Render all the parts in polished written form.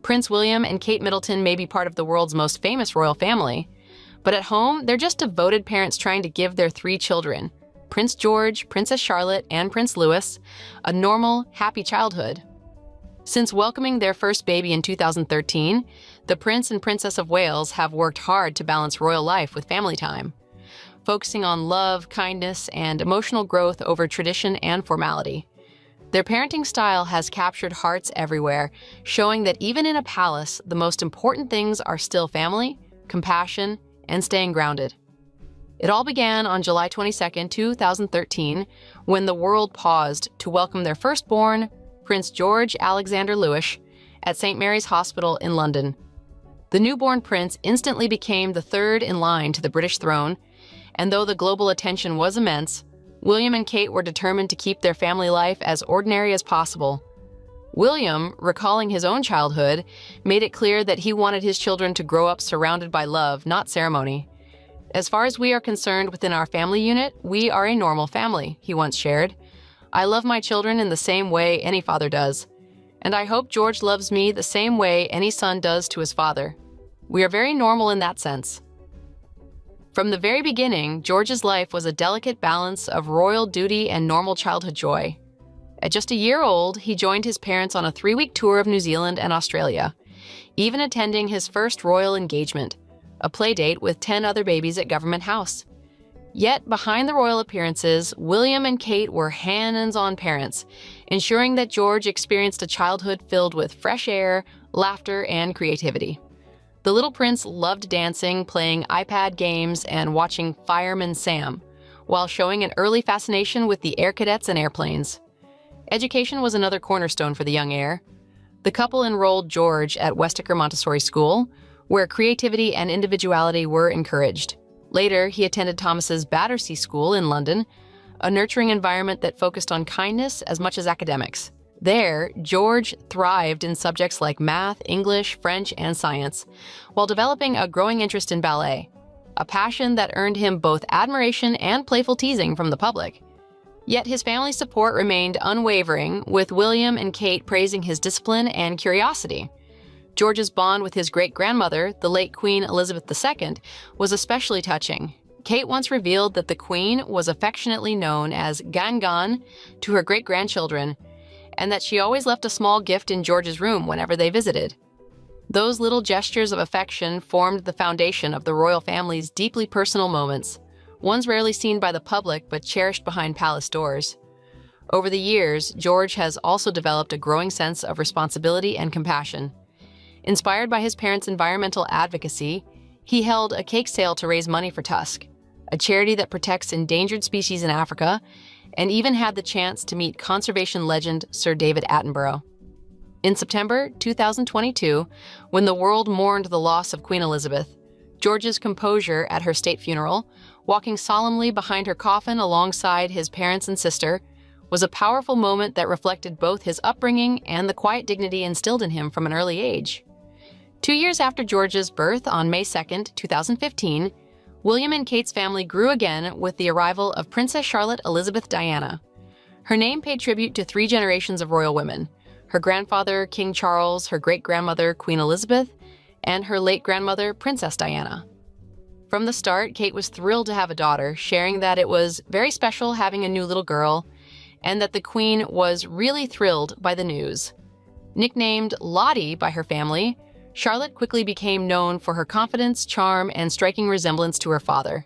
Prince William and Kate Middleton may be part of the world's most famous royal family, but at home, they're just devoted parents trying to give their three children, Prince George, Princess Charlotte, and Prince Louis, a normal, happy childhood. Since welcoming their first baby in 2013, the Prince and Princess of Wales have worked hard to balance royal life with family time, focusing on love, kindness, and emotional growth over tradition and formality. Their parenting style has captured hearts everywhere, showing that even in a palace, the most important things are still family, compassion, and staying grounded. It all began on July 22, 2013, when the world paused to welcome their firstborn, Prince George Alexander Louis, at St. Mary's Hospital in London. The newborn prince instantly became the third in line to the British throne, and though the global attention was immense, William and Kate were determined to keep their family life as ordinary as possible. William, recalling his own childhood, made it clear that he wanted his children to grow up surrounded by love, not ceremony. "As far as we are concerned within our family unit, we are a normal family," he once shared. "I love my children in the same way any father does, and I hope George loves me the same way any son does to his father. We are very normal in that sense." From the very beginning, George's life was a delicate balance of royal duty and normal childhood joy. At just a year old, he joined his parents on a 3-week tour of New Zealand and Australia, even attending his first royal engagement, a playdate with 10 other babies at Government House. Yet, behind the royal appearances, William and Kate were hands-on parents, ensuring that George experienced a childhood filled with fresh air, laughter, and creativity. The little prince loved dancing, playing iPad games, and watching Fireman Sam, while showing an early fascination with the air cadets and airplanes. Education was another cornerstone for the young heir. The couple enrolled George at Westaker Montessori School, where creativity and individuality were encouraged. Later, he attended Thomas's Battersea School in London, a nurturing environment that focused on kindness as much as academics. There, George thrived in subjects like math, English, French, and science, while developing a growing interest in ballet, a passion that earned him both admiration and playful teasing from the public. Yet his family's support remained unwavering, with William and Kate praising his discipline and curiosity. George's bond with his great-grandmother, the late Queen Elizabeth II, was especially touching. Kate once revealed that the Queen was affectionately known as Gan Gan to her great-grandchildren, and that she always left a small gift in George's room whenever they visited. Those little gestures of affection formed the foundation of the royal family's deeply personal moments, ones rarely seen by the public but cherished behind palace doors. Over the years, George has also developed a growing sense of responsibility and compassion. Inspired by his parents' environmental advocacy, he held a cake sale to raise money for Tusk, a charity that protects endangered species in Africa, and even had the chance to meet conservation legend Sir David Attenborough. In September 2022, when the world mourned the loss of Queen Elizabeth, George's composure at her state funeral, walking solemnly behind her coffin alongside his parents and sister, was a powerful moment that reflected both his upbringing and the quiet dignity instilled in him from an early age. 2 years after George's birth on May 2, 2015, William and Kate's family grew again with the arrival of Princess Charlotte Elizabeth Diana. Her name paid tribute to 3 generations of royal women: her grandfather, King Charles, her great-grandmother, Queen Elizabeth, and her late grandmother, Princess Diana. From the start, Kate was thrilled to have a daughter, sharing that it was very special having a new little girl, and that the Queen was really thrilled by the news. Nicknamed Lottie by her family, Charlotte quickly became known for her confidence, charm, and striking resemblance to her father.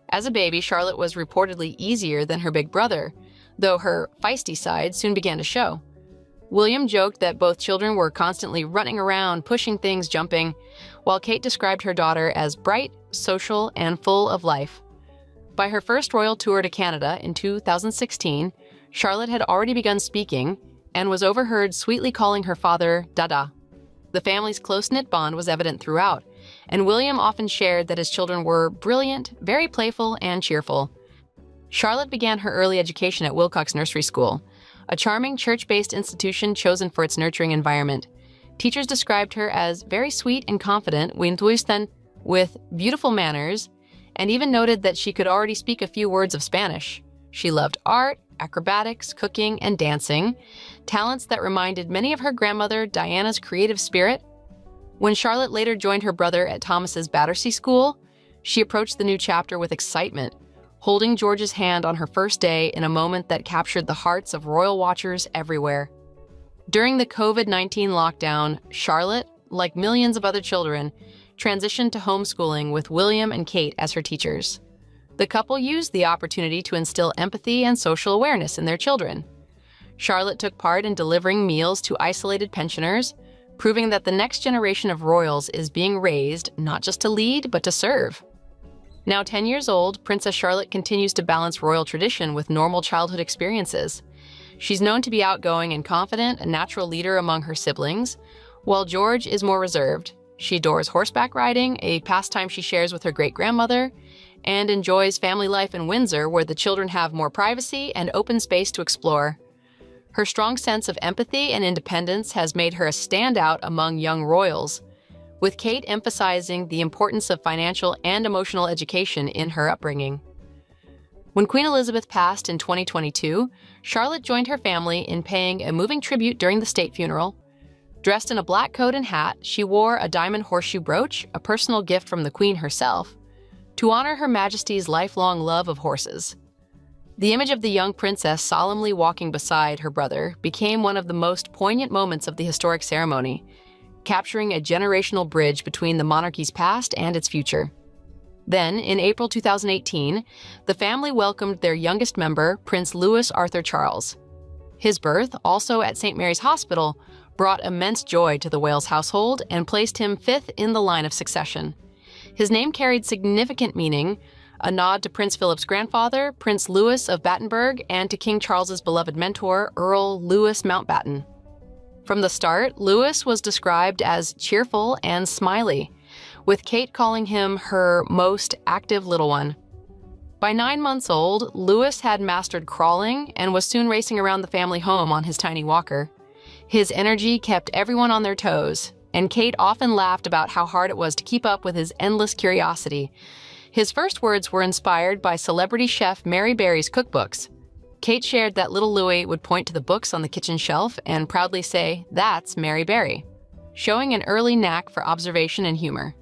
As a baby, Charlotte was reportedly easier than her big brother, though her feisty side soon began to show. William joked that both children were constantly running around, pushing things, jumping, while Kate described her daughter as bright, social, and full of life. By her first royal tour to Canada in 2016, Charlotte had already begun speaking and was overheard sweetly calling her father Dada. The family's close-knit bond was evident throughout, and William often shared that his children were brilliant, very playful, and cheerful. Charlotte began her early education at Wilcox Nursery School, a charming church-based institution chosen for its nurturing environment. Teachers described her as very sweet and confident, with beautiful manners, and even noted that she could already speak a few words of Spanish. She loved art, acrobatics, cooking, and dancing, talents that reminded many of her grandmother Diana's creative spirit When Charlotte later joined her brother at Thomas's Battersea School, she approached the new chapter with excitement, holding George's hand on her first day in a moment that captured the hearts of royal watchers everywhere. During the COVID-19 lockdown, Charlotte, like millions of other children, transitioned to homeschooling with William and Kate as her teachers. The couple used the opportunity to instill empathy and social awareness in their children. Charlotte took part in delivering meals to isolated pensioners, proving that the next generation of royals is being raised not just to lead, but to serve. Now 10 years old, Princess Charlotte continues to balance royal tradition with normal childhood experiences. She's known to be outgoing and confident, a natural leader among her siblings, while George is more reserved. She adores horseback riding, a pastime she shares with her great-grandmother, and enjoys family life in Windsor, where the children have more privacy and open space to explore. Her strong sense of empathy and independence has made her a standout among young royals, with Kate emphasizing the importance of financial and emotional education in her upbringing. When Queen Elizabeth passed in 2022, Charlotte joined her family in paying a moving tribute during the state funeral. Dressed in a black coat and hat, she wore a diamond horseshoe brooch, a personal gift from the Queen herself, to honor Her Majesty's lifelong love of horses. The image of the young princess solemnly walking beside her brother became one of the most poignant moments of the historic ceremony, capturing a generational bridge between the monarchy's past and its future. Then, in April 2018, the family welcomed their youngest member, Prince Louis Arthur Charles. His birth, also at St. Mary's Hospital, brought immense joy to the Wales household and placed him fifth in the line of succession. His name carried significant meaning, a nod to Prince Philip's grandfather, Prince Louis of Battenberg, and to King Charles's beloved mentor, Earl Louis Mountbatten. From the start, Louis was described as cheerful and smiley, with Kate calling him her most active little one. By 9 months old, Louis had mastered crawling and was soon racing around the family home on his tiny walker. His energy kept everyone on their toes, and Kate often laughed about how hard it was to keep up with his endless curiosity. His first words were inspired by celebrity chef Mary Berry's cookbooks. Kate shared that little Louis would point to the books on the kitchen shelf and proudly say, "That's Mary Berry," showing an early knack for observation and humor.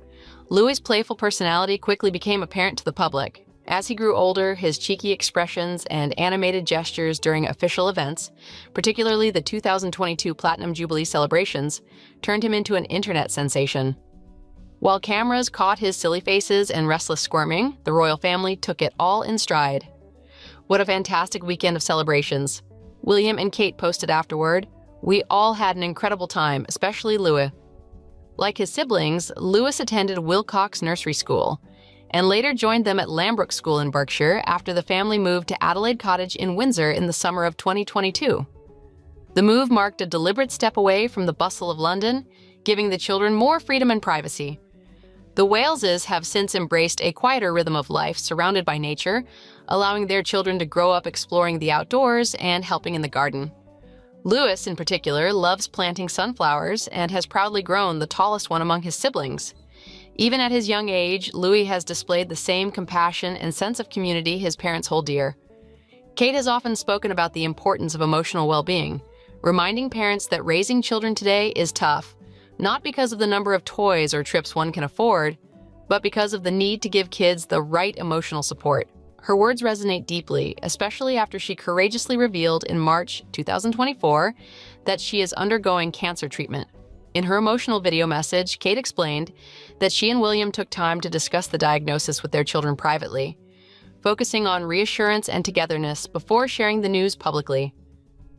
Louis's playful personality quickly became apparent to the public. As he grew older, his cheeky expressions and animated gestures during official events, particularly the 2022 Platinum Jubilee celebrations, turned him into an internet sensation. While cameras caught his silly faces and restless squirming, the royal family took it all in stride. "What a fantastic weekend of celebrations," William and Kate posted afterward. "We all had an incredible time, especially Louis." Like his siblings, Louis attended Wilcox Nursery School and later joined them at Lambrook School in Berkshire after the family moved to Adelaide Cottage in Windsor in the summer of 2022. The move marked a deliberate step away from the bustle of London, giving the children more freedom and privacy. The Waleses have since embraced a quieter rhythm of life surrounded by nature, allowing their children to grow up exploring the outdoors and helping in the garden. Louis, in particular, loves planting sunflowers and has proudly grown the tallest one among his siblings. Even at his young age, Louis has displayed the same compassion and sense of community his parents hold dear. Kate has often spoken about the importance of emotional well-being, reminding parents that raising children today is tough, not because of the number of toys or trips one can afford, but because of the need to give kids the right emotional support. Her words resonate deeply, especially after she courageously revealed in March 2024 that she is undergoing cancer treatment. In her emotional video message, Kate explained that she and William took time to discuss the diagnosis with their children privately, focusing on reassurance and togetherness before sharing the news publicly.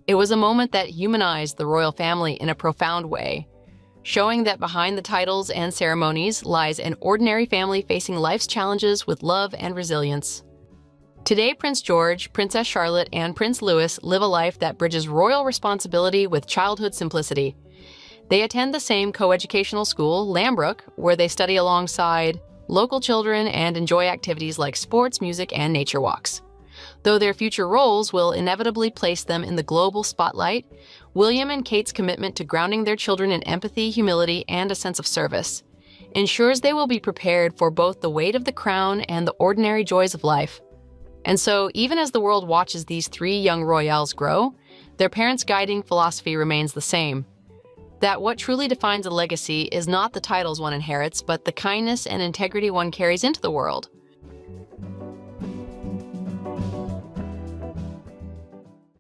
It was a moment that humanized the royal family in a profound way, showing that behind the titles and ceremonies lies an ordinary family facing life's challenges with love and resilience. Today, Prince George, Princess Charlotte, and Prince Louis live a life that bridges royal responsibility with childhood simplicity. They attend the same coeducational school, Lambrook, where they study alongside local children and enjoy activities like sports, music, and nature walks. Though their future roles will inevitably place them in the global spotlight, William and Kate's commitment to grounding their children in empathy, humility, and a sense of service ensures they will be prepared for both the weight of the crown and the ordinary joys of life. And so, even as the world watches these three young royals grow, their parents' guiding philosophy remains the same. that what truly defines a legacy is not the titles one inherits, but the kindness and integrity one carries into the world.